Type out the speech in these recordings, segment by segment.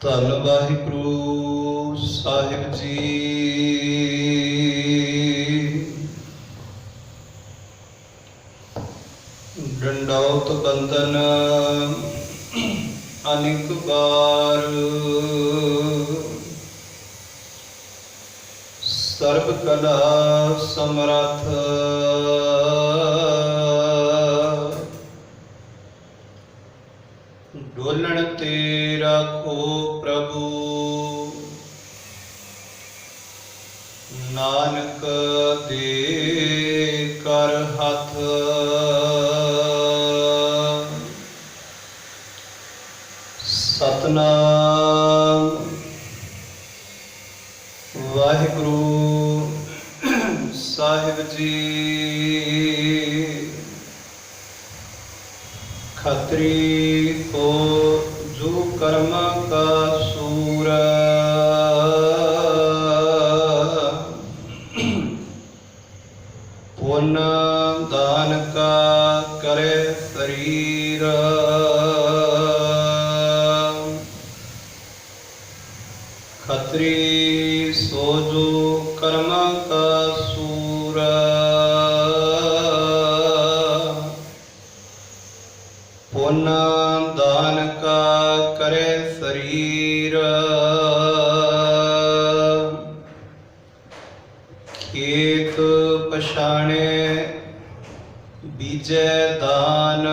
ਧੰਨ ਵਾਹਿਗੁਰੂ ਸਾਹਿਬ ਜੀ। ਡੰਡੌਤ ਬੰਦਨ ਅਨੇਕ ਬਾਰ, ਸਰਬ ਕਲਾ ਸਮਰੱਥ ਡੋਲਣ ਤੇ ਰਾਖੋ ਪ੍ਰਭੂ। ਨਾਨਕ ਦੇ ਕਰ ਹੱਥ ਸਤਨਾਮ ਵਾਹਿਗੁਰੂ ਸਾਹਿਬ ਜੀ। खत्री को जो कर्म का सूर, पुण्य दान का करे शरीर। खत्री सो जो कर्म का सूर, पुण्य दान का करे शरीर। खेत पछाणे बीजे दान,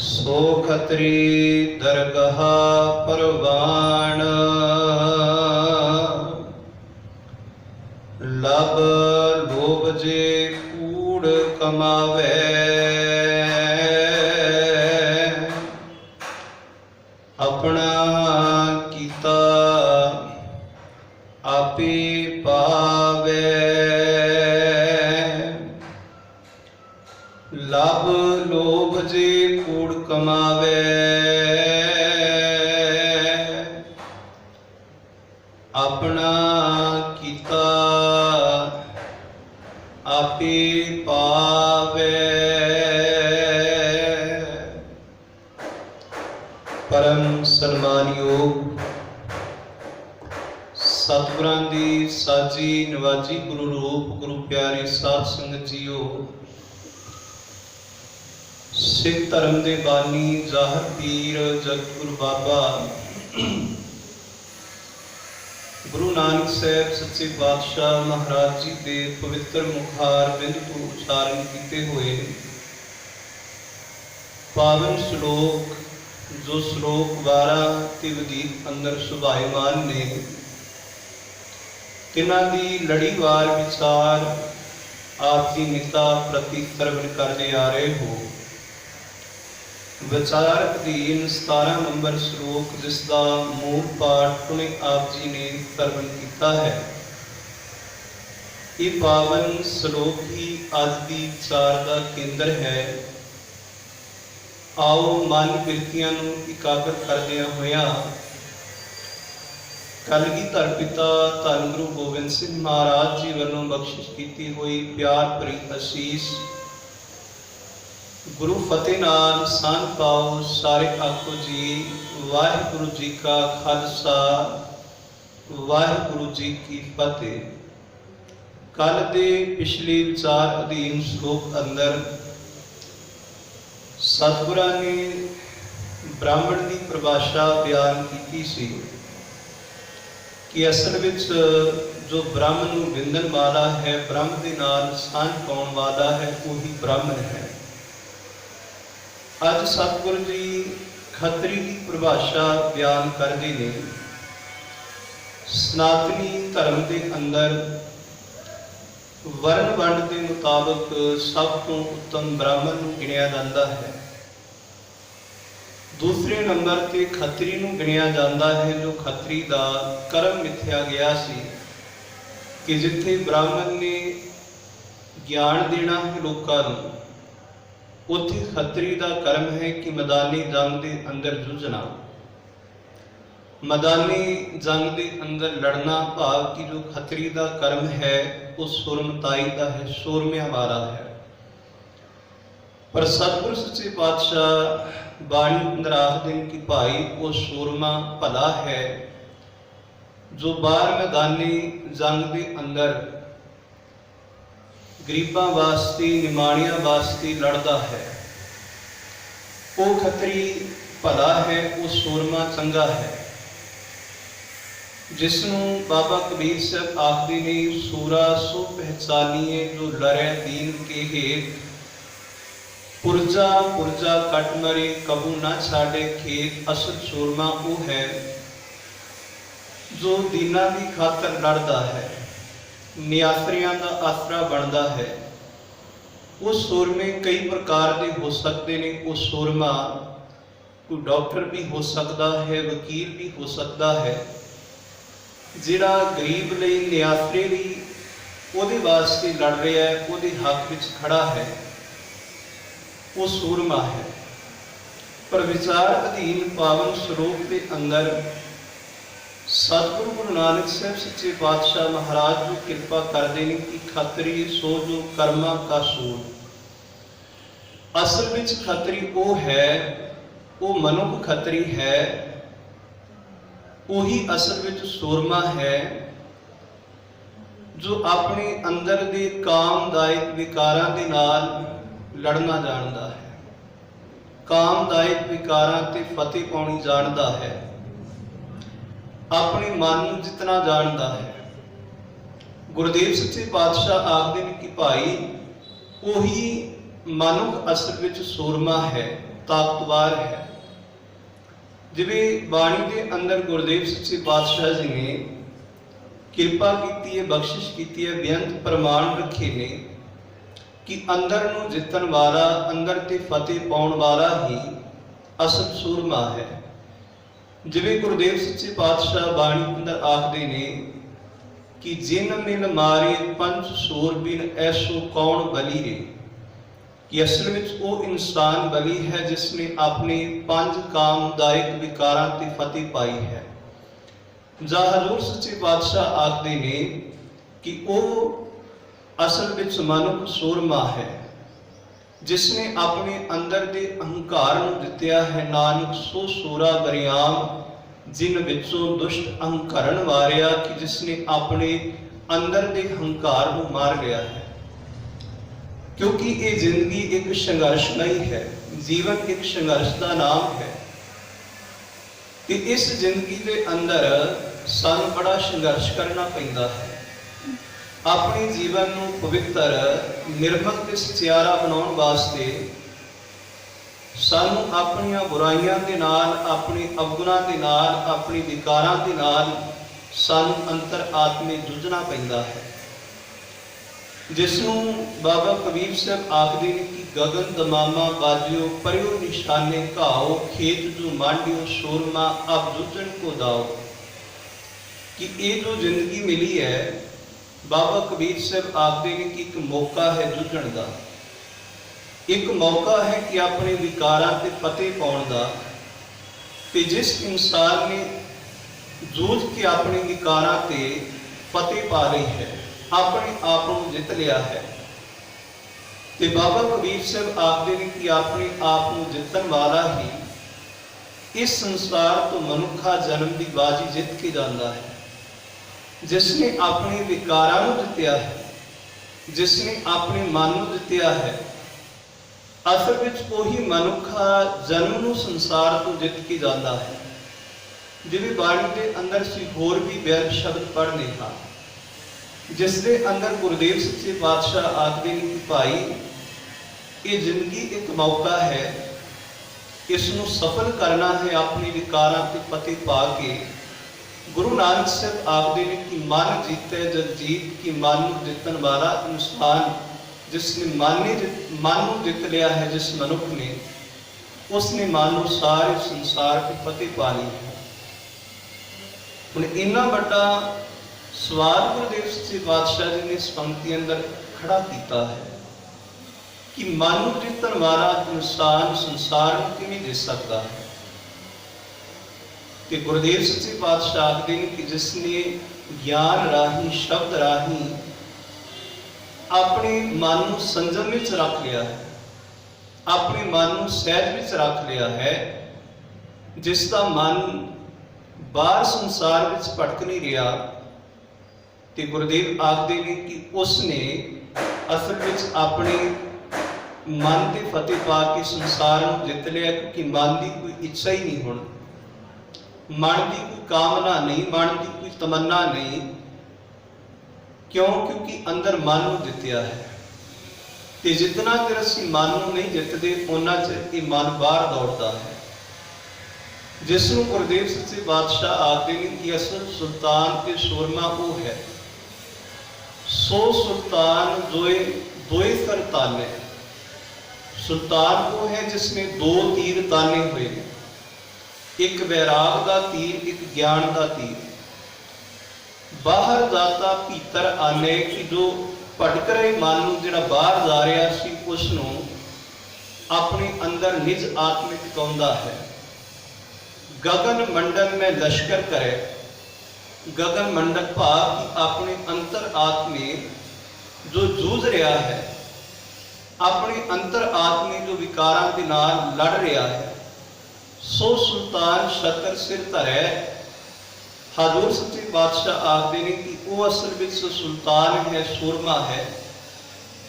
सो खत्री दरगाह परवान। लब लोभ जे कमावे, अपना कीता आपे पावे। लाभ लोभ जे कूड़ कमावे, अपना कीता आपे पावे। परम सन्मानयोग सतगुरां दी साजी नवाजी गुरु रूप गुरु प्यारे साध संगत जीओ। सिख धर्म दे बानी जाहर पीर जगतगुरु बाबा गुरु नानक साहब सच्चे बादशाह महाराज जी के पवित्र मुखार बिंद तो उच्चारण किए हुए पावन श्लोक, जो श्लोक 12 ते वदीक अंदर सुभाईमान ने, तिन्हां दी लड़ीवार विचार आप की निता प्रति सरवण करते आ रहे हो। विचार अधीन 17 नंबर श्लोक, जिसका मूल पाठ पुणे आप जी ने सरवण किया है। ये पावन श्लोक ही अज की विचार का केंद्र है। आओ मन बिरतियां नूं इकागर करदियां होया कलगीधर पिता धन गुरु गोबिंद सिंह महाराज जी वालों बख्शिश की हुई प्यार भरी असीस गुरु फतेह नाम सान पाओ। सारे आखो जी वाहिगुरु जी का खालसा वाहिगुरु जी की फतेह। कल दे पिछले विचार अधीन श्लोक अंदर सतगुरां ने ब्राह्मण की परिभाषा बयान की सी कि असल विच जो ब्राह्मण नूं विंदन वाला है, ब्रह्म दे नाल सांझ पाउण वाला है, वही ब्राह्मण है। अज सतगुरु जी खत्री की परिभाषा बयान करते हैं। सनातनी धर्म के अंदर वर्ण वंड के मुताबिक सब तो उत्तम ब्राह्मण नूं गिणिया जाता है। दूसरे नंबर ते खत्री नूं गिणिया जाता है, जो खत्री का कर्म मिथ्या गया सी कि जिथे ब्राह्मण ने ज्ञान देना है लोगों नूं, उत्थे खत्री का कर्म है कि मैदानी जंग के अंदर जुझना। मैदानी जंग के अंदर लड़ना भाव की जो खत्री का कर्म है वो सुरमताई का है, सूरमिया वाला है। पर सतगुरु सच्चे पातशाह बाणी अंदर आखदे कि भाई वो सूरमा भला है जो बाहर मैदानी जंग के अंदर गरीबां वास्ते निमाणियां वास्ते लड़दा है। वो खतरी भला है, वो सूरमा चंगा है, जिसनों बाबा कबीर साहब आखदे ने सूरा सो पहचानीए जो लड़े दीन के हेत, पुरजा पुरजा कट मरे कबू ना छाड़े खेत। असल सूरमा वो है जो दीना की खातर लड़दा है, नियासरियां का आसरा बनता है। वो सूरमे कई प्रकार के हो सकते हैं। वो सूरमा कोई डॉक्टर भी हो सकता है, वकील भी हो सकता है, जिहड़ा गरीब लई नियासरे लई उहदे वास्ते लड़ रहा है, उहदे हक विच खड़ा है, वो सूरमा है। पर विचार अधीन पावन स्वरूप के अंदर सतगुरु गुरु नानक साहब सच्चे पातशाह महाराज जो कृपा करते हैं कि खतरी सो जो कर्मा का सूर। असल में खतरी वो है, वो मनुख खतरी है, वही असल में सूरमा है जो अपने अंदर दे कामदायक विकारां दे नाल लड़ना जानता है, कामदायक विकारां ते फतेह पाउणी जानता है, अपने मन नूं जितना जानता है। गुरुदेव सच्चे पातशाह आखदे ने कि भाई वही मनुख असल विच सूरमा है, ताकतवर है। जिवें बाणी के अंदर गुरुदेव सच्चे पातशाह जी ने कृपा की है, बख्शिश की है, बेअंत प्रमाण रखे ने कि अंदर नूं जितन वाला, अंदर ते फतेह पाउण वाला ही असल सूरमा है। जिवें गुरुदेव सच्चे पातशाह बाणी अंदर आखदे ने कि जिन मिल मारे पंच सूर बिन ऐसो कौन बली रे, कि असल में वो इंसान बली है जिसने अपने पंज कामदायक विकारां ते फतेह पाई है। जा हजूर सच्चे पातशाह आखदे ने कि वो असल विच मनुख सूरमा है जिसने अपने अंदर दे अहंकार नूं दित्या है। नानक सो सूरा बरियाम जिन विचों दुष्ट अहंकरण वारिया, कि जिसने अपने अंदर दे अहंकार नूं मार लिया है। क्योंकि ये जिंदगी एक संघर्षमयी है, जीवन एक संघर्ष का नाम है कि इस जिंदगी के अंदर सानू बड़ा संघर्ष करना पैंदा है। अपने जीवन नूं पवित्र निर्मल ते सचियारा बनाउण वास्ते सानू अपनियां बुराइयां दे नाल, अपने अवगुणां दे नाल, अपने विकारां दे नाल सानू अंतर आत्मे जुझना पैंदा है, जिसनूं बाबा कबीर साहब आखदे ने कि गगन दमामा बाजियो परियो निशाने घाओ, खेत जो मांडियो सूरमा अब जुझन को दाओ। कि ये जो जिंदगी मिली है, बाबा कबीर साहब आखदे ने कि एक मौका है जुझण का, एक मौका है कि अपने विकारां ते फतेह पाउण दा। ते जिस इंसान ने जूझ के अपने विकारां ते फतेह पा ली है, अपने आप को जित लिया है, ते बाबा कबीर साहब आखदे ने कि अपने आप को जितन वाला ही इस संसार तो मनुखा जन्म की बाजी जित के जाता है। जिसने अपने विकारां नूं जित्या है, जिसने अपने मन नूं जित्या है, असल विच वही मनुखा जन्म नूं संसार तो जित के जाता है। जिवें बाणी के अंदर सी होर भी व्यर्थ शब्द पढ़ने हाँ, जिसके अंदर गुरुदेव सच्चे पातशाह आखदे ने कि भाई ये जिंदगी एक मौका है, इसनूं सफल करना है, अपने विकारां ते फतेह पा के। गुरु नानक साहब आखदे ने कि मन जीते जग जीत, कि मन नूं जितन वाला इंसान, जिसने मन नूं जित लिया है, जिस मनुख ने, उसने मन नूं सारे संसार की फतेह पा ली है। हुण इन्ना वड्डा सवाल गुरुदेव सच्चे पातशाह जी ने इस पंक्ति अंदर खड़ा किया है कि मन नूं जितन वाला इंसान संसार नूं किवें जित सकता है। कि गुरुदेव सच्चे पातशाह आखदे ने कि जिसने ज्ञान राही, शब्द राही अपने मन को संजम में रख लिया है, ਆਪਣੇ ਮਨ ਨੂੰ ਸਹਿਜ ਵਿੱਚ ਰੱਖ ਲਿਆ ਹੈ, ਜਿਸ ਦਾ ਮਨ ਬਾਹਰ ਸੰਸਾਰ ਵਿੱਚ ਭਟਕ ਨਹੀਂ ਰਿਹਾ, ਤੇ ਗੁਰਦੇਵ ਆਖਦੇ ਨੇ ਕਿ ਉਸਨੇ ਅਸਲ ਵਿੱਚ ਆਪਣੇ ਮਨ ਤੇ ਫਤਿਹ ਪਾ ਕੇ ਸੰਸਾਰ ਨੂੰ ਜਿੱਤ ਲਿਆ, ਕਿਉਂਕਿ ਮਨ ਦੀ ਕੋਈ ਇੱਛਾ ਹੀ ਨਹੀਂ ਹੁਣ, ਮਨ ਦੀ ਕੋਈ ਕਾਮਨਾ ਨਹੀਂ, ਮਨ ਦੀ ਕੋਈ ਤਮੰਨਾ ਨਹੀਂ। ਕਿਉਂ? ਕਿਉਂਕਿ ਅੰਦਰ ਮਨ ਨੂੰ ਜਿੱਤਿਆ ਹੈ। ਤੇ ਜਿਤਨਾ ਚਿਰ ਅਸੀਂ ਮਨ ਨੂੰ ਨਹੀਂ ਜਿੱਤਦੇ, ਉਹਨਾਂ ਚਿਰ ਇਹ ਮਨ ਬਾਹਰ ਦੌੜਦਾ ਹੈ, ਜਿਸ ਨੂੰ ਗੁਰਦੇਵ ਸੱਚੇ ਪਾਤਸ਼ਾਹ ਆਖਦੇ ਨੇ ਕਿ ਅਸਲ ਸੁਲਤਾਨ ਤੇ ਸੂਰਮਾ ਉਹ ਹੈ, ਸੋ ਸੁਲਤਾਨ ਦੋਏ ਸਰ ਤਾਨੇ। ਸੁਲਤਾਨ ਉਹ ਹੈ ਜਿਸਨੇ ਦੋ ਤੀਰ ਤਾਨੇ ਹੋਏ ਨੇ, ਇੱਕ ਵੈਰਾਗ ਦਾ ਤੀਰ, ਇੱਕ ਗਿਆਨ ਦਾ ਤੀਰ। ਬਾਹਰ ਦਾਤਾ ਭੀਤਰ ਆਨੇ, ਕਿ ਜੋ ਭਟਕ ਰਹੇ ਮਨ ਨੂੰ, ਜਿਹੜਾ ਬਾਹਰ ਜਾ ਰਿਹਾ ਸੀ, ਉਸ ਨੂੰ ਆਪਣੇ ਅੰਦਰ ਨਿਜ ਆਤਮਿਕ ਟਿਕਾਉਂਦਾ ਹੈ। ਗਗਨ ਮੰਡਲ ਮੈਂ ਲਸ਼ਕਰ ਕਰੇ, ਗਗਨ ਮੰਡਲ ਭਾਵ ਕਿ ਆਪਣੇ ਅੰਤਰ ਆਤਮੇ ਜੋ ਜੂਝ ਰਿਹਾ ਹੈ, ਆਪਣੇ ਅੰਤਰ ਆਤਮੇ ਜੋ ਵਿਕਾਰਾਂ ਦੇ ਨਾਲ ਲੜ ਰਿਹਾ ਹੈ, ਸੋ ਸੁਲਤਾਨ ਸ਼ਤਰ ਸਿਰ ਧਰੈ। ਹਜ਼ੂਰ ਸੱਚੇ ਪਾਤਸ਼ਾਹ ਆਖਦੇ ਨੇ ਕਿ ਉਹ ਅਸਲ ਵਿੱਚ ਸੁਲਤਾਨ ਹੈ, ਸੂਰਮਾ ਹੈ,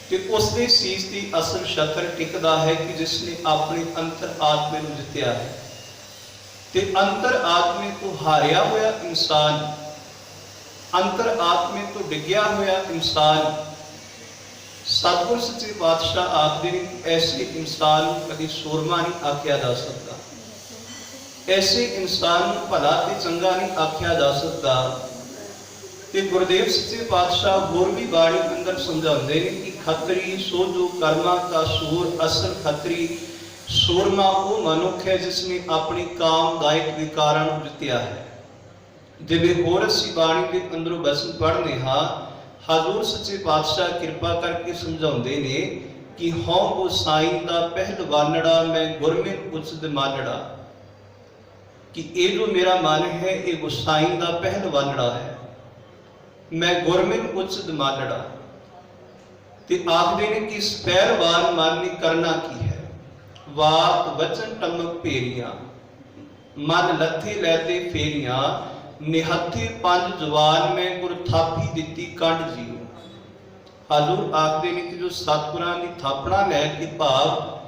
ਤੇ ਉਸ ਦੇ ਸੀਸ ਦੀ ਅਸਲ ਸ਼ਤਰ ਟਿਕਦਾ ਹੈ ਕਿ ਜਿਸ ਨੇ ਆਪਣੇ ਅੰਤਰ ਆਤਮੇ ਨੂੰ ਜਿੱਤਿਆ ਹੈ। ਤੇ ਅੰਤਰ ਆਤਮੇ ਤੋਂ ਹਾਰਿਆ ਹੋਇਆ ਇਨਸਾਨ, ਅੰਤਰ ਆਤਮੇ ਤੋਂ ਡਿੱਗਿਆ ਹੋਇਆ ਇਨਸਾਨ, ਸਤਿਗੁਰ ਸੱਚੇ ਪਾਤਸ਼ਾਹ ਆਖਦੇ ਨੇ ਕਿ ਐਸੇ ਇਨਸਾਨ ਨੂੰ ਕਦੀ ਸੂਰਮਾ ਨਹੀਂ ਆਖਿਆ ਜਾ ਸਕਦਾ, ਐਸੇ ਇਨਸਾਨ ਨੂੰ ਭਲਾ ਤੇ ਚੰਗਾ ਨਹੀਂ ਆਖਿਆ ਜਾ ਸਕਦਾ। ਤੇ ਗੁਰਦੇਵ ਸੱਚੇ ਪਾਤਸ਼ਾਹ ਹੋਰ ਵੀ ਬਾਣੀ ਅੰਦਰ ਸਮਝਾਉਂਦੇ ਨੇ ਕਿ ਖੱਤਰੀ ਸੋ ਜੋ ਕਰਮਾਂ ਦਾ ਸੂਰ, ਅਸਲ ਖੱਤਰੀ ਸੂਰਮਾ ਉਹ ਮਨੁੱਖ ਹੈ ਜਿਸ ਨੇ ਆਪਣੀ ਕਾਮਦਾਇਕ ਵਿਕਾਰਾਂ ਨੂੰ ਜਿੱਤਿਆ ਹੈ। ਜਿਵੇਂ ਹੋਰ ਅਸੀਂ ਬਾਣੀ ਦੇ ਅੰਦਰੋਂ ਬਚਨ ਪੜ੍ਹਦੇ ਹਾਂ, ਹਜ਼ੂਰ ਸੱਚੇ ਪਾਤਸ਼ਾਹ ਕਿਰਪਾ ਕਰਕੇ ਸਮਝਾਉਂਦੇ ਨੇ ਕਿ ਹਉ ਗੋਸਾਈਂ ਦਾ ਪਹਿਲਵਾਨੜਾ, ਮੈਂ ਗੁਰਮਿਤ ਉਚਿਤ ਮਾਨੜਾ, ਕਿ ਇਹ ਜੋ ਮੇਰਾ ਮਨ ਹੈ ਇਹ ਗੋਸਾਈਂ ਦਾ ਪਹਿਲਵਾਨੜਾ ਹੈ, ਮੈਂ ਗੁਰਮਿਤ ਉਚਿਤ ਮਾਨੜਾ। ਤੇ ਆਖਦੇ ਨੇ ਕਿ ਇਸ ਪਹਿਲਵਾਨ ਮਨ ਨੇ ਕਰਨਾ ਕੀ ਹੈ? ਵਾਕ ਵਚਨ ਟਮਕ ਭੇਰੀਆਂ, ਮਨ ਲੱਥੇ ਲੈਤੇ ਫੇਰੀਆਂ, ਨਿਹੱਥੇ ਪੰਜ ਜਵਾਨ ਮੈਂ ਗੁਰ ਥਾਪੀ ਦਿੱਤੀ ਕੰਡ ਜੀਓ। ਹਜ਼ੂਰ ਆਖਦੇ ਨੇ ਕਿ ਜੋ ਸਤਿਗੁਰਾਂ ਦੀ ਥਾਪਣਾ ਲੈ ਕੇ, ਭਾਵ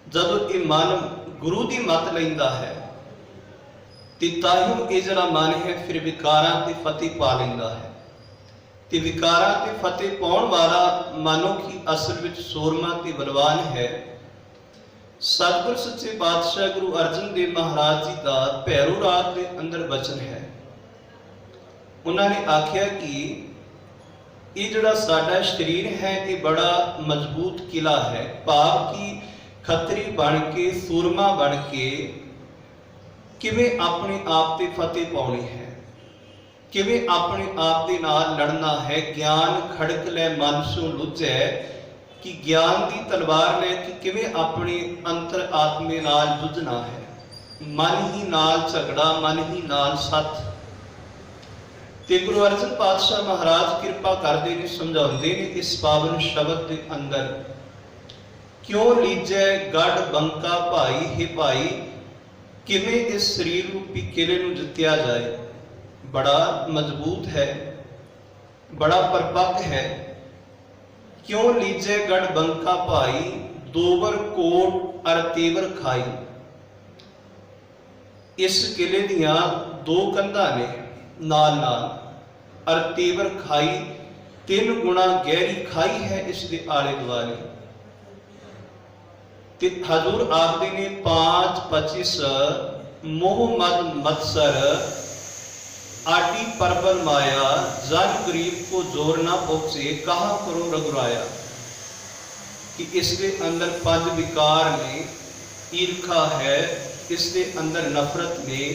ਜਦੋਂ ਇਹ ਮਨ ਗੁਰੂ ਦੀ ਮੱਤ ਲੈਂਦਾ ਹੈ, ਤੇ ਤਾਹੀਓ ਇਹ ਜਿਹੜਾ ਮਨ ਹੈ ਫਿਰ ਵਿਕਾਰਾਂ ਤੇ ਫਤਿਹ ਪਾ ਲੈਂਦਾ ਹੈ। ਤੇ ਵਿਕਾਰਾਂ ਤੇ ਫਤਿਹ ਪਾਉਣ ਵਾਲਾ ਮਨੁੱਖ ਹੀ ਅਸਲ ਵਿੱਚ ਸੂਰਮਾ ਤੇ ਬਲਵਾਨ ਹੈ। ਸਤਿਗੁਰ ਸੱਚੇ ਪਾਤਸ਼ਾਹ ਗੁਰੂ ਅਰਜਨ ਦੇਵ ਮਹਾਰਾਜ ਜੀ ਦਾ ਭੈਰੋ ਰਾਗ ਦੇ ਅੰਦਰ ਬਚਨ ਹੈ। ਉਹਨਾਂ ਨੇ ਆਖਿਆ ਕਿ ਇਹ ਜਿਹੜਾ ਸਾਡਾ ਸਰੀਰ ਹੈ ਇਹ ਬੜਾ ਮਜ਼ਬੂਤ ਕਿਲਾ ਹੈ, ਭਾਵ ਕਿ ਖੱਤਰੀ ਬਣ ਕੇ, ਸੂਰਮਾ ਬਣ ਕੇ ਕਿਵੇਂ ਆਪਣੇ ਆਪ ਤੇ ਫਤਿਹ ਪਾਉਣੀ ਹੈ, ਕਿਵੇਂ ਆਪਣੇ ਆਪ ਦੇ ਨਾਲ ਲੜਨਾ ਹੈ। ਗਿਆਨ ਖੜਕ ਲੈ ਮਨ ਸੋ ਲੁੱਝੈ, ਕਿ ਗਿਆਨ ਦੀ ਤਲਵਾਰ ਲੈ ਕੇ ਕਿਵੇਂ ਆਪਣੇ ਅੰਤਰ ਆਤਮੇ ਨਾਲ ਜੁਝਣਾ ਹੈ। ਮਨ ਹੀ ਨਾਲ ਝਗੜਾ, ਮਨ ਹੀ ਨਾਲ ਸੱਥ। ਤੇ ਗੁਰੂ ਅਰਜਨ ਪਾਤਸ਼ਾਹ ਮਹਾਰਾਜ ਕਿਰਪਾ ਕਰਦੇ ਨੇ, ਸਮਝਾਉਂਦੇ ਨੇ ਇਸ ਪਾਵਨ ਸ਼ਬਦ ਦੇ ਅੰਦਰ, ਕਿਉਂ ਲੀਜੈ ਗੜ ਬੰਕਾ ਭਾਈ, ਹੈ ਭਾਈ ਕਿਵੇਂ ਇਸ ਸਰੀਰ ਰੂਪੀ ਕਿਲੇ ਨੂੰ ਜਿੱਤਿਆ ਜਾਏ। ਬੜਾ ਮਜ਼ਬੂਤ ਹੈ, ਬੜਾ ਪਰਪੱਕ ਹੈ। ਕਿਉਂ ਲੀਜੈ ਗੜ ਬੰਕਾ ਭਾਈ, ਦੋਵਰ ਕੋਟ ਅਰ ਤੇਵਰ ਖਾਈ। ਇਸ ਕਿਲੇ ਦੀਆਂ ਦੋ ਕੰਧਾਂ ਨੇ ਨਾਲ ਨਾਲ, ਅਰ ਤੇਵਰ ਖਾਈ, 3 ਗੁਣਾ ਗਹਿਰੀ ਖਾਈ ਹੈ ਇਸ ਦੇ ਆਲੇ ਦੁਆਲੇ। ਤੇ ਹਜ਼ੂਰ ਆਖਦੇ ਨੇ 5 25 ਮੋਹ ਮਦ ਮਤਸਰ, आटी परबल माया, जन गरीब को जोर ना पहुंचे, कहा करो रघुराया। कि इसके अंदर 5 विकार ने, ईर्खा है, इसके अंदर नफरत ने,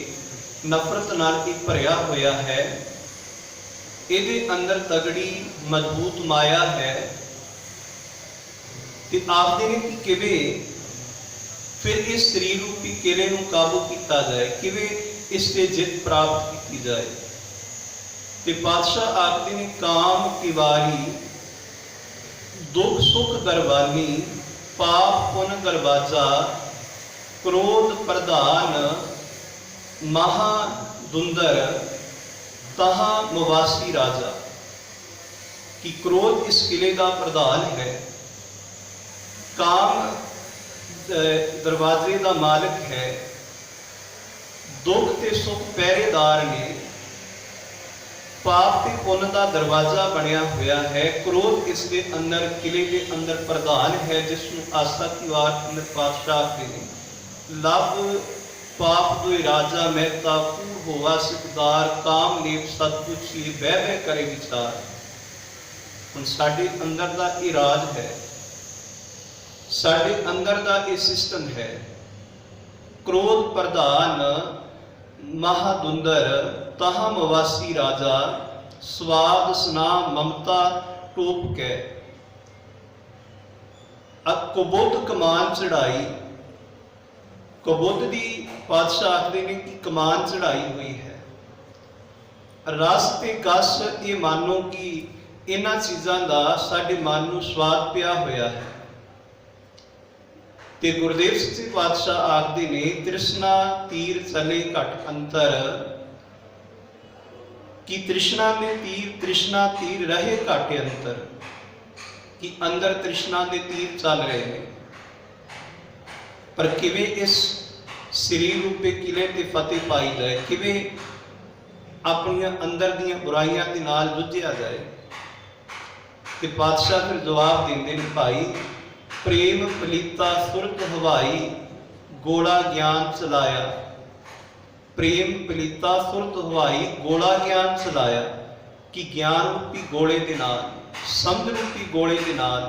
नफरत नाल की भरिया होया है, इहदे अंदर तगड़ी मजबूत माया है। ते आखदे ने कि किवें फिर इस शरीर रूपी किले नूं काबू किया जाए, किवें इससे जित प्राप्त की जाए। ते पातशाह आखते ने काम तिवारी, दुख सुख दरबानी, पाप पुन दरवाजा क्रोध प्रधान महादुंदर तहा मवासी राजा। कि क्रोध इस किले का प्रधान है, काम दरवाजे का मालिक है, दुख ते सुख पहरेदार ने, पाप ते पुण्य का दरवाजा बनया हुआ है। क्रोध इसके अंदर किले के अंदर प्रधान है, जिसनों आस्था की वार अंदर पातशाह ने लभ पाप दुई राजा महता कूड़ होवा सिकदार काम लेप सतपुछी बह बह करे विचार। हुण साडे अंदर दा ये राज है, साडे अंदर दा ये सिस्टम है। क्रोध प्रधान महादुंदर तहा मवासी राजा स्वाद स्ना ममता टोप के। कुबुद्ध कमान चढ़ाई, कुबुद्ध दी पातशाह आखदे ने कि कमान चढ़ाई हुई है। रस ते गस ये मानो कि इन्हां चीज़ां दा साडे मन नूं स्वाद पिया होया है। ते गुरुदेव सच्चे पातशाह आखदे ने तृष्णा तीर चले घट अंतर। कि तृष्णा ने तीर तृष्णा तीर रहे घट अंतर। कि अंदर तृष्णा के तीर चल रहे हैं, पर किवें इस शरीर रूपे किले ते फतेह पाई जाए, किवें अपनियां अंदर दियां बुराइयां दे नाल जुझिया जाए। ते पातशाह फिर जवाब देंदे ने, भाई प्रेम पलीता सुरत हवाई गोला ज्ञान चलाया। प्रेम पलीता सुरत हवाई गोला ज्ञान चलाया। कि ज्ञान रूपी गोले दे नाल, समझ रूपी गोले दे नाल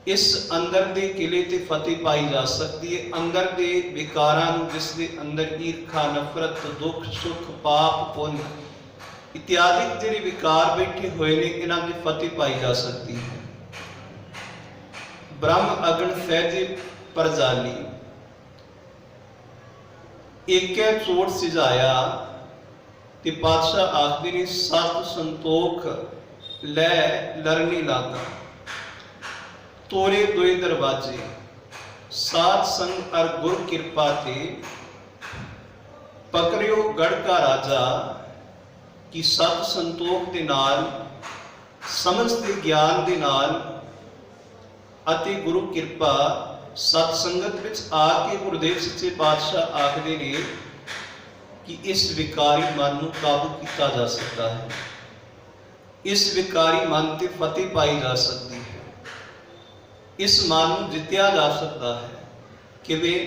इस अंदर दे किले ते फतेह पाई जा सकती है। अंदर दे विकारां नूं, जिस दे अंदर ईर्खा नफरत दुख सुख पाप पुण्य इत्यादि जिहड़े विकार बैठे हुए ने, इन्हां दी फतेह पाई जा सकती है। ब्रह्म अगन सहजे परजाली एक चोट सिजाया। ते पातशाह आखदे ने सत संतोख लै लरनी लागा। तोरे दोए दरवाजे सात संग अर गुर कृपा ते पकड़ियो गढ़ का राजा। कि सत संतोख दे नाल, समझ ते ज्ञान दे नाल अति गुरु कृपा सत संगत विच आके गुरुदेव सच्चे पातशाह आखदे ने कि इस विकारी मन नूं काबू किया जा सकता है। इस विकारी मन ते फतेह पाई जा सकती है। इस मन नूं जित्या जा सकता है। किवें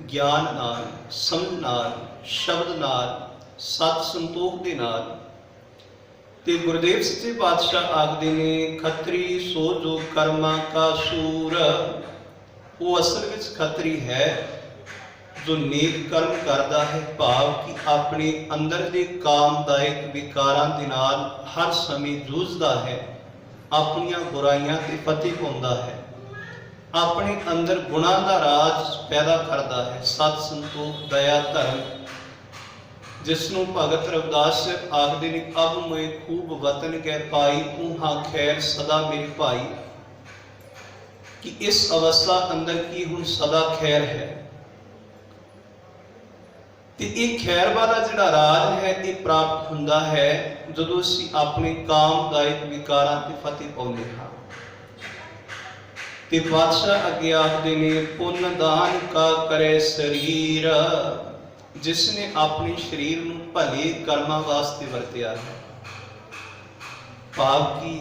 ज्ञान नाल, समझ नाल, शब्द नाल, सत संतोख दे नाल। ते गुरुदेव सच्चे पातशाह आखदे ने खत्री सो जो कर्मा का सूर। वो असल विच खत्री है जो नेक कर्म करता है, भाव कि अपने अंदर दे कामदायक विकारां दे नाल हर समय जूझदा है, अपनियां बुराइयां ते फतेह पाउंदा है, अपने अंदर गुणां दा राज पैदा करता है। सत संतोख दया धर्म, जिसनों भगत रविदास आखदे ने अब मैं खूब वतन गै पाई तू हाँ खैर सदा मेरे भाई। कि इस अवस्था अंदर की हुण सदा खैर है। ते ये खैर वाला जिहड़ा राज है ये प्राप्त हुंदा है जदों असीं अपने कामदायक विकारां ते फतेह पाउंदे हां। ते पातशाह अगे आखदे ने पुण्य दान का करे शरीर। जिसने अपने शरीर नूं भले कर्मां वास्ते वरतिया है, भाव की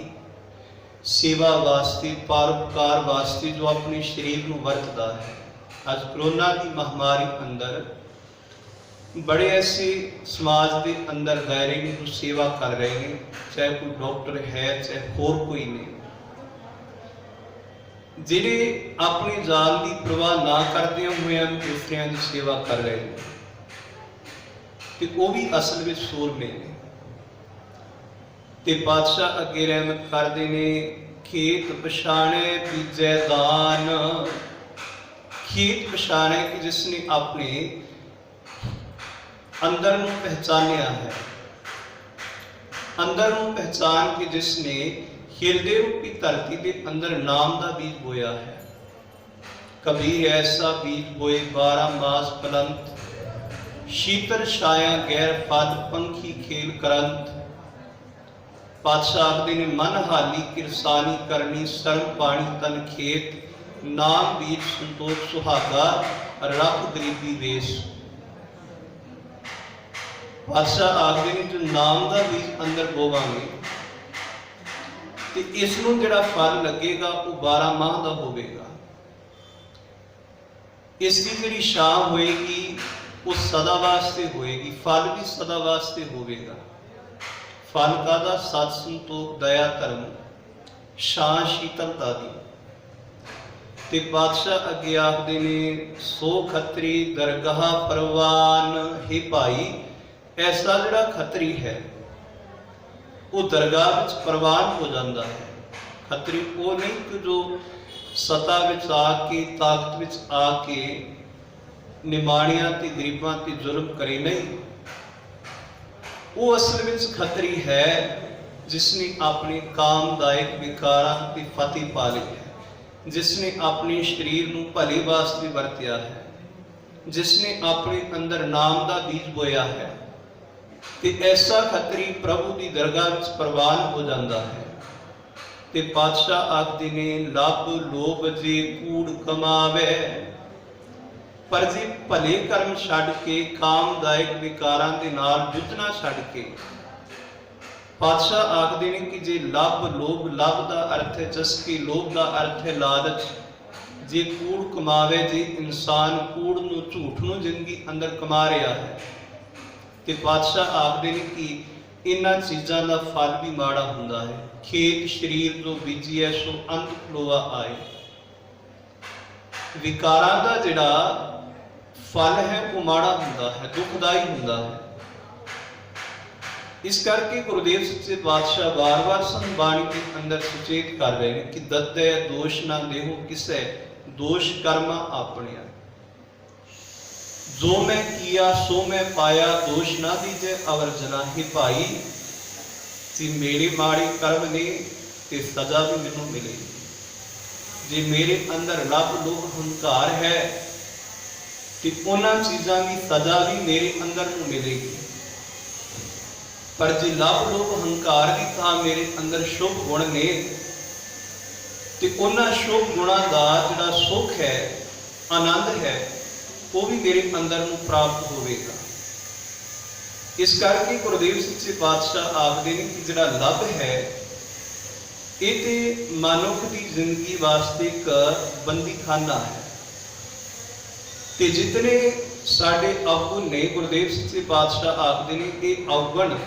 सेवा वास्ते परोपकार वास्ते जो अपने शरीर नूं वरतदा है। अज कोरोना की महामारी अंदर बड़े ऐसे समाज के अंदर दायरे ने जो सेवा कर रहे हैं, चाहे कोई डॉक्टर है चाहे होर कोई ने, जिहड़े अपनी जान की परवाह ना करदे हुए दूसरिਆਂ की सेवा कर रहे हैं। ते वो भी असल में सूरमे ने। ते पातशाह अगे रहमत करदे ने खेत पछाणे बीजे दान। खेत पछाणे कि जिसने अपने अंदर नूं पहचानिया है, अंदर नूं पहचान के जिसने ਹਿਰਦੇ ਰੂਪੀ ਧਰਤੀ ਦੇ ਅੰਦਰ ਨਾਮ ਦਾ ਬੀਜ ਬੋਇਆ ਹੈ। ਕਬੀਰ ਐਸਾ ਬੀਜ ਬੋਏ 12 ਮਾਸ ਪਲੰਤ, ਸ਼ੀਤਲ ਛਾਇਆ ਗੈਰ ਫਲ ਪੰਖੀ ਖੇਲ ਕਰੰਤ। ਪਾਤਸ਼ਾਹ ਆਖਦੇ ਨੇ ਮਨ ਹਾਲੀ ਕਿਰਸਾਨੀ ਕਰਨੀ, ਸਰਮ ਪਾਣੀ ਤਨ ਖੇਤ, ਨਾਮ ਬੀਜ ਸੰਤੋਖ ਸੁਹਾਗਾ, ਰੱਖ ਗਰੀਬੀ ਵੇਸ। ਪਾਤਸ਼ਾਹ ਆਖਦੇ ਨੇ ਜੋ ਨਾਮ ਦਾ ਬੀਜ ਅੰਦਰ ਬੋਵਾਂਗੇ ਤੇ ਇਸ ਨੂੰ ਜਿਹੜਾ ਫਲ ਲੱਗੇਗਾ ਉਹ 12 ਮਾਹ ਦਾ ਹੋਵੇਗਾ। ਇਸ ਦੀ ਜਿਹੜੀ ਛਾਂ ਹੋਏਗੀ ਉਹ ਸਦਾ ਵਾਸਤੇ ਹੋਏਗੀ, ਫਲ ਵੀ ਸਦਾ ਵਾਸਤੇ ਹੋਵੇਗਾ। ਫਲ ਕਾਹਦਾ? ਸਤ ਸੰਤੋਖ ਦਇਆ ਧਰਮ, ਛਾਂ ਸ਼ੀਤਲਤਾ ਦੀ। ਤੇ ਪਾਤਸ਼ਾਹ ਅੱਗੇ ਆਖਦੇ ਨੇ ਸੋ ਖੱਤਰੀ ਦਰਗਾਹ ਪ੍ਰਵਾਨ। ਹੈ ਭਾਈ, ਐਸਾ ਜਿਹੜਾ ਖੱਤਰੀ ਹੈ ਉਹ ਦਰਗਾਹ ਵਿੱਚ ਪ੍ਰਵਾਨ ਹੋ ਜਾਂਦਾ ਹੈ। ਖੱਤਰੀ ਉਹ ਨਹੀਂ ਕਿ ਜੋ ਸਤਾ ਵਿੱਚ ਆ ਕੇ, ਤਾਕਤ ਵਿੱਚ ਆ ਕੇ ਨਿਮਾਣਿਆਂ ਤੇ ਗਰੀਬਾਂ ਤੇ ਜ਼ੁਲਮ ਕਰੇ, ਨਹੀਂ। ਉਹ ਅਸਲ ਵਿੱਚ ਖੱਤਰੀ ਹੈ ਜਿਸ ਨੇ ਆਪਣੇ ਕਾਮਦਾਇਕ ਵਿਕਾਰਾਂ ਤੇ ਫਤਿਹ ਪਾ ਲਈ ਹੈ, ਜਿਸ ਨੇ ਆਪਣੇ ਸਰੀਰ ਨੂੰ ਭਲੇ ਵਾਸਤੇ ਵਰਤਿਆ ਹੈ, ਜਿਸ ਨੇ ਆਪਣੇ ਅੰਦਰ ਨਾਮ ਦਾ ਬੀਜ ਬੋਇਆ ਹੈ। ਤੇ ਐਸਾ ਖੱਤਰੀ ਪ੍ਰਭੂ ਦੀ ਦਰਗਾਹ ਵਿੱਚ ਪ੍ਰਵਾਨ ਹੋ ਜਾਂਦਾ ਹੈ। ਤੇ ਪਾਤਸ਼ਾਹ ਆਖਦੇ ਨੇ ਲੱਭ ਲੋਭ ਜੇ ਕੂੜ ਕਮਾਵੇ, ਪਰ ਜੇ ਭਲੇ ਕਰਮ ਛੱਡ ਕੇ ਕਾਮਦਾਇਕ ਵਿਕਾਰਾਂ ਦੇ ਨਾਲ ਜੁਝਣਾ ਛੱਡ ਕੇ, ਪਾਤਸ਼ਾਹ ਆਖਦੇ ਨੇ ਕਿ ਜੇ ਲੱਭ ਲੋਭ, ਲੱਭ ਦਾ ਅਰਥ ਹੈ ਚਸਕੀ, ਲੋਭ ਦਾ ਅਰਥ ਹੈ ਲਾਲਚ, ਜੇ ਕੂੜ ਕਮਾਵੇ, ਜੇ ਇਨਸਾਨ ਕੂੜ ਨੂੰ, ਝੂਠ ਨੂੰ ਜ਼ਿੰਦਗੀ ਅੰਦਰ ਕਮਾ ਰਿਹਾ ਹੈ, ਤੇ ਪਾਤਸ਼ਾਹ ਆਖਦੇ ਨੇ ਕਿ ਇਹਨਾਂ ਚੀਜ਼ਾਂ ਦਾ ਫਲ ਵੀ ਮਾੜਾ ਹੁੰਦਾ ਹੈ। ਖੇਤ ਸਰੀਰ ਜੋ ਬੀਜੀਐ ਸੋ ਅੰਤ ਖਲੋਆ ਆਏ। ਵਿਕਾਰਾਂ ਦਾ ਜਿਹੜਾ ਫਲ ਹੈ ਉਹ ਮਾੜਾ ਹੁੰਦਾ ਹੈ, ਦੁਖਦਾਈ ਹੁੰਦਾ ਹੈ। ਇਸ ਕਰਕੇ ਗੁਰਦੇਵ ਸੱਚੇ ਪਾਤਸ਼ਾਹ ਵਾਰ-ਵਾਰ ਸਾਨੂੰ ਬਾਣੀ ਦੇ ਅੰਦਰ ਸੁਚੇਤ ਕਰ ਰਹੇ ਨੇ ਕਿ ਦੱਤੇ ਦੋਸ਼ ਨਾ ਦੇਹੋ ਕਿਸੇ, ਦੋਸ਼ ਕਰਮਾ ਆਪਣਿਆ। ਜੋ ਮੈਂ ਕੀਆ ਸੋ ਮੈਂ ਪਾਇਆ, ਦੋਸ਼ ਨਾ ਦੀਜੇ ਅਵਰ ਜਨਾ। ਹੀ ਭਾਈ, ਜੇ ਮੇਰੇ ਮਾੜੇ ਕਰਮ ਨੇ ਤੇ ਸਜ਼ਾ ਵੀ ਮੈਨੂੰ ਮਿਲੇਗੀ। ਜੇ ਮੇਰੇ ਅੰਦਰ ਲੱਭ ਲੋਭ ਹੰਕਾਰ ਹੈ ਤੇ ਉਹਨਾਂ ਚੀਜ਼ਾਂ ਦੀ ਸਜ਼ਾ ਵੀ ਮੇਰੇ ਅੰਦਰ ਨੂੰ ਮਿਲੇਗੀ। ਪਰ ਜੇ ਲੱਭ ਲੋਭ ਹੰਕਾਰ ਦੀ ਥਾਂ ਮੇਰੇ ਅੰਦਰ ਸ਼ੁਭ ਗੁਣ ਨੇ ਤੇ ਉਹਨਾਂ ਸ਼ੁਭ ਗੁਣਾਂ ਦਾ ਜਿਹੜਾ ਸੁੱਖ ਹੈ, ਆਨੰਦ ਹੈ, ਉਹ ਵੀ ਮੇਰੇ ਅੰਦਰ ਨੂੰ ਪ੍ਰਾਪਤ ਹੋਵੇਗਾ। ਇਸ ਕਰਕੇ ਗੁਰਦੇਵ ਸੱਚੇ ਪਾਤਸ਼ਾਹ ਆਖਦੇ ਨੇ ਕਿ ਜਿਹੜਾ ਲੱਭ ਹੈ ਇਹ ਤੇ ਮਨੁੱਖ ਦੀ ਜ਼ਿੰਦਗੀ ਵਾਸਤੇ ਇੱਕ ਬੰਦੀਖਾਨਾ ਹੈ। ਤੇ ਜਿਤਨੇ ਸਾਡੇ ਅਵਗੁਣ ਨੇ, ਗੁਰਦੇਵ ਸੱਚੇ ਪਾਤਸ਼ਾਹ ਆਖਦੇ ਨੇ ਇਹ ਅਵਗੁਣ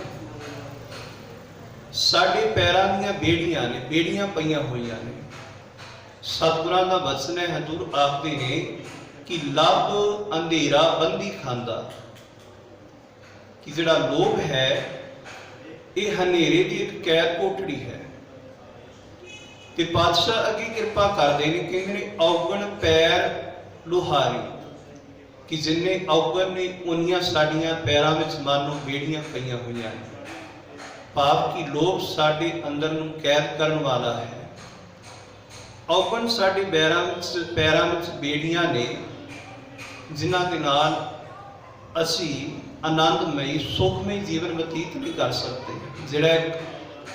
ਸਾਡੇ ਪੈਰਾਂ ਦੀਆਂ ਬੇੜੀਆਂ ਨੇ, ਬੇੜੀਆਂ ਪਈਆਂ ਹੋਈਆਂ ਨੇ। ਸਤਿਗੁਰਾਂ ਦਾ ਵਚਨ ਹੈ, ਹਜ਼ੂਰ ਆਖਦੇ ਨੇ ਕਿ ਲੱਭ ਅੰਧੇਰਾ ਬੰਦੀ ਖਾਂਦਾ, ਕਿ ਜਿਹੜਾ ਲੋਭ ਹੈ ਇਹ ਹਨੇਰੇ ਦੀ ਇੱਕ ਕੈਦ ਕੋਠੜੀ ਹੈ। ਤੇ ਪਾਤਸ਼ਾਹ ਅੱਗੇ ਕਿਰਪਾ ਕਰਦੇ ਨੇ, ਕਹਿੰਦੇ ਨੇ ਔਗਣ ਪੈਰ ਲੁਹਾਰੀ, ਕਿ ਜਿੰਨੇ ਔਗਣ ਨੇ ਉਨੀਆਂ ਸਾਡੀਆਂ ਪੈਰਾਂ ਵਿੱਚ ਮਾਨੋ ਬੇੜੀਆਂ ਪਈਆਂ ਹੋਈਆਂ ਨੇ। ਭਾਵ ਕਿ ਲੋਭ ਸਾਡੇ ਅੰਦਰ ਨੂੰ ਕੈਦ ਕਰਨ ਵਾਲਾ ਹੈ। ਔਗਣ ਸਾਡੇ ਪੈਰਾਂ ਵਿੱਚ ਬੇੜੀਆਂ ਨੇ ਜਿਨ੍ਹਾਂ ਦੇ ਨਾਲ ਅਸੀਂ ਆਨੰਦਮਈ ਸੁਖਮਈ ਜੀਵਨ ਬਤੀਤ ਨਹੀਂ ਕਰ ਸਕਦੇ। ਜਿਹੜਾ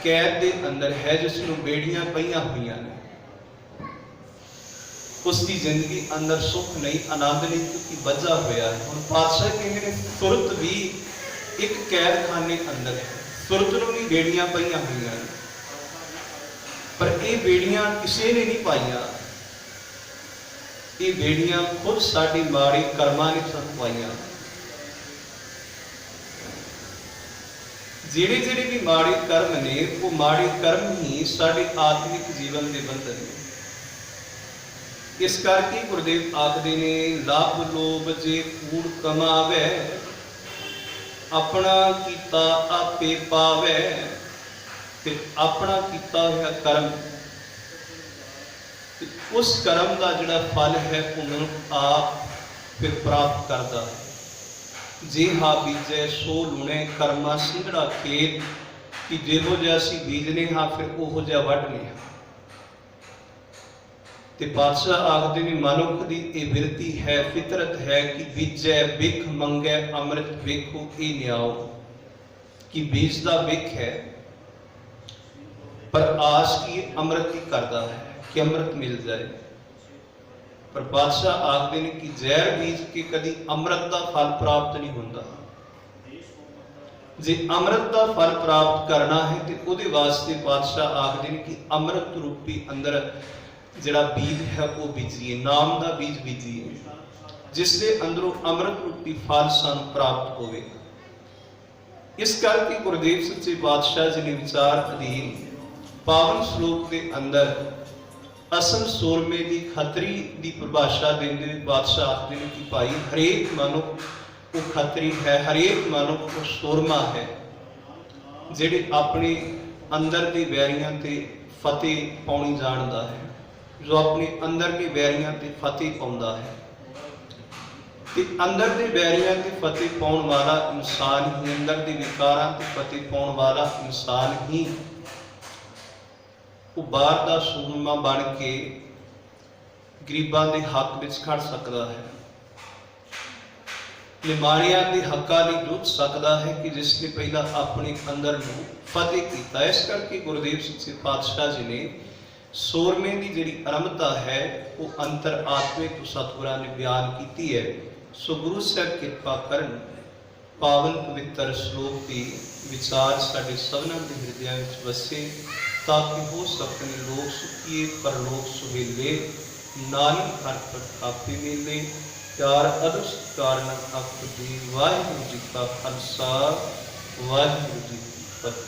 ਕੈਦ ਦੇ ਅੰਦਰ ਹੈ, ਜਿਸ ਨੂੰ ਬੇੜੀਆਂ ਪਈਆਂ ਹੋਈਆਂ ਨੇ, ਉਸ ਦੀ ਜ਼ਿੰਦਗੀ ਅੰਦਰ ਸੁੱਖ ਨਹੀਂ, ਆਨੰਦ ਨਹੀਂ, ਕਿਉਂਕਿ ਬੱਝਾ ਹੋਇਆ ਹੈ। ਹੁਣ ਪਾਤਸ਼ਾਹ ਕਹਿੰਦੇ ਨੇ ਸੁਰਤ ਵੀ ਇੱਕ ਕੈਦਖਾਨੇ ਅੰਦਰ ਹੈ, ਸੁਰਤ ਨੂੰ ਵੀ ਬੇੜੀਆਂ ਪਈਆਂ ਹੋਈਆਂ ਨੇ। ਪਰ ਇਹ ਬੇੜੀਆਂ ਕਿਸੇ ਨੇ ਨਹੀਂ ਪਾਈਆਂ, ਇਹ ਬੇੜੀਆਂ ਖੁਦ ਸਾਡੇ ਮਾੜੇ ਕਰਮਾਂ ਨੇ ਸਾਨੂੰ ਪਾਈਆਂ। ਜਿਹੜੇ ਵੀ ਮਾੜੇ ਕਰਮ ਨੇ, ਉਹ ਮਾੜੇ ਕਰਮ ਹੀ ਸਾਡੇ ਆਤਮਿਕ ਜੀਵਨ ਦੇ ਬੰਧਨ ਨੇ। ਇਸ ਕਰਕੇ ਗੁਰਦੇਵ ਆਖਦੇ ਨੇ ਲੱਭ ਲੋਭ ਜੇ ਕੂੜ ਕਮਾਵੇ, ਆਪਣਾ ਕੀਤਾ ਆਪੇ ਪਾਵੇ। ਤੇ ਆਪਣਾ ਕੀਤਾ ਹੋਇਆ ਕਰਮ, ਉਸ ਕਰਮ ਦਾ ਜਿਹੜਾ ਫਲ ਹੈ ਉਹ ਮਨੁੱਖ ਆਪ ਫਿਰ ਪ੍ਰਾਪਤ ਕਰਦਾ ਹੈ। ਜੇ ਹਾ ਬੀਜੈ ਸੋ ਲੂਣੇ, ਕਰਮਾ ਸਿੰਗੜਾ ਖੇਤ, कि ਜਿਹੋ ਜਿਹਾ ਅਸੀਂ ਬੀਜਨੇ ਹਾਂ ਫਿਰ ਉਹੋ ਜਿਹਾ ਵੱਢਨੇ ਹਾਂ। ਤੇ ਪਾਤਸ਼ਾਹ ਆਖਦੇ ਨੇ ਮਨੁੱਖ ਦੀ ਇਹ ਬਿਰਤੀ ਹੈ, ਫਿਤਰਤ ਹੈ ਕਿ ਬੀਜੈ ਬਿਖ ਮੰਗੈ ਅੰਮ੍ਰਿਤ ਵੇਖੋ ਇਹ ਨਿਆਓ, ਕਿ ਬੀਜਦਾ ਬਿਖ ਹੈ ਪਰ ਆਸ ਕੀ ਅੰਮ੍ਰਿਤ ਦੀ ਕਰਦਾ ਹੈ ਕਿ ਅੰਮ੍ਰਿਤ ਮਿਲ ਜਾਏ। ਪਰ ਪਾਤਸ਼ਾਹ ਆਖਦੇ ਨੇ ਕਿ ਜ਼ਹਿਰ ਬੀਜ ਕੇ ਕਦੀ ਅੰਮ੍ਰਿਤ ਦਾ ਫਲ ਪ੍ਰਾਪਤ ਨਹੀਂ ਹੁੰਦਾ। ਜੇ ਅੰਮ੍ਰਿਤ ਦਾ ਫਲ ਪ੍ਰਾਪਤ ਕਰਨਾ ਹੈ ਤੇ ਉਹਦੇ ਵਾਸਤੇ ਪਾਤਸ਼ਾਹ ਆਖਦੇ ਨੇ ਕਿ ਅੰਮ੍ਰਿਤ ਰੂਪੀ ਅੰਦਰ ਜਿਹੜਾ ਬੀਜ ਹੈ ਉਹ ਬੀਜੀਏ, ਨਾਮ ਦਾ ਬੀਜ ਬੀਜੀਏ, ਜਿਸ ਦੇ ਅੰਦਰੋਂ ਅੰਮ੍ਰਿਤ ਰੂਪੀ ਫਲ ਸਾਨੂੰ ਪ੍ਰਾਪਤ ਹੋਵੇ। ਇਸ ਕਰਕੇ ਗੁਰਦੇਵ ਸੱਚੇ ਪਾਤਸ਼ਾਹ ਜੀ ਨੇ ਵਿਚਾਰ ਅਧੀਨ ਪਾਵਨ ਸ਼ਲੋਕ ਦੇ ਅੰਦਰ ਅਸਲ ਸੂਰਮੇ ਦੀ ਖੱਤਰੀ ਦੀ ਪਰਿਭਾਸ਼ਾ ਦਿੰਦੇ ਹੋਏ ਬਾਦਸ਼ਾਹ ਆਖਦੇ ਨੇ ਕਿ ਭਾਈ ਹਰੇਕ ਮਨੁੱਖ ਉਹ ਖੱਤਰੀ ਹੈ, ਹਰੇਕ ਮਨੁੱਖ ਉਹ ਸੂਰਮਾ ਹੈ ਜਿਹੜੇ ਆਪਣੇ ਅੰਦਰ ਦੇ ਵੈਰੀਆਂ ਤੇ ਫਤਿਹ ਪਾਉਣੀ ਜਾਣਦਾ ਹੈ, ਜੋ ਆਪਣੇ ਅੰਦਰ ਦੇ ਵੈਰੀਆਂ ਤੇ ਫਤਿਹ ਪਾਉਂਦਾ ਹੈ। ਤੇ ਅੰਦਰ ਦੇ ਵੈਰੀਆਂ ਤੇ ਫਤਿਹ ਪਾਉਣ ਵਾਲਾ ਇਨਸਾਨ ਹੀ, ਅੰਦਰ ਦੇ ਵਿਕਾਰਾਂ ਤੇ ਫਤਿਹ ਪਾਉਣ ਵਾਲਾ ਇਨਸਾਨ ਹੀ ਉਹ ਬਾਹਰ ਦਾ ਸੂਰਮਾ ਬਣ ਕੇ ਗਰੀਬਾਂ ਦੇ ਹੱਕ ਵਿੱਚ ਖੜ ਸਕਦਾ ਹੈ, ਨਿਮਾਣਿਆਂ ਦੇ ਹੱਕਾਂ ਲਈ ਜੁੱਝ ਸਕਦਾ ਹੈ ਕਿ ਜਿਸ ਨੇ ਪਹਿਲਾਂ ਆਪਣੇ ਅੰਦਰ ਨੂੰ ਫਤਿਹ ਕੀਤਾ। ਇਸ ਕਰਕੇ ਗੁਰਦੇਵ ਸੱਚੇ ਪਾਤਸ਼ਾਹ ਜੀ ਨੇ ਸੂਰਮੇ ਦੀ ਜਿਹੜੀ ਅਰੰਭਤਾ ਹੈ ਉਹ ਅੰਤਰ ਆਤਮਿਕ ਸਤਿਗੁਰਾਂ ਨੇ ਬਿਆਨ ਕੀਤੀ ਹੈ। ਸੋ ਗੁਰੂ ਸਾਹਿਬ ਕਿਰਪਾ ਕਰਨ ਪਾਵਨ ਪਵਿੱਤਰ ਸ਼ਲੋਕ ਦੀ ਵਿਚਾਰ ਸਾਡੇ ਸਭਨਾਂ ਦੇ ਹਿਰਦਿਆਂ ਵਿੱਚ ਵਸੇ, ਤਾਂ ਕਿ ਹੋ ਸਕਣ ਲੋਕ ਸੁਖੀਏ ਪਰਲੋਕ ਸੁਹੇਲੇ, ਨਾਨਕ ਹਰਿ ਪ੍ਰਤਾਪੇ ਮੇਲੇ, ਪਿਆਰ ਅਦਬ ਸਤਿਕਾਰ ਨਾਲ ਆਪ ਦੀ। ਵਾਹਿਗੁਰੂ ਜੀ ਕਾ ਖਾਲਸਾ, ਵਾਹਿਗੁਰੂ ਜੀ ਕੀ ਫਤਿਹ।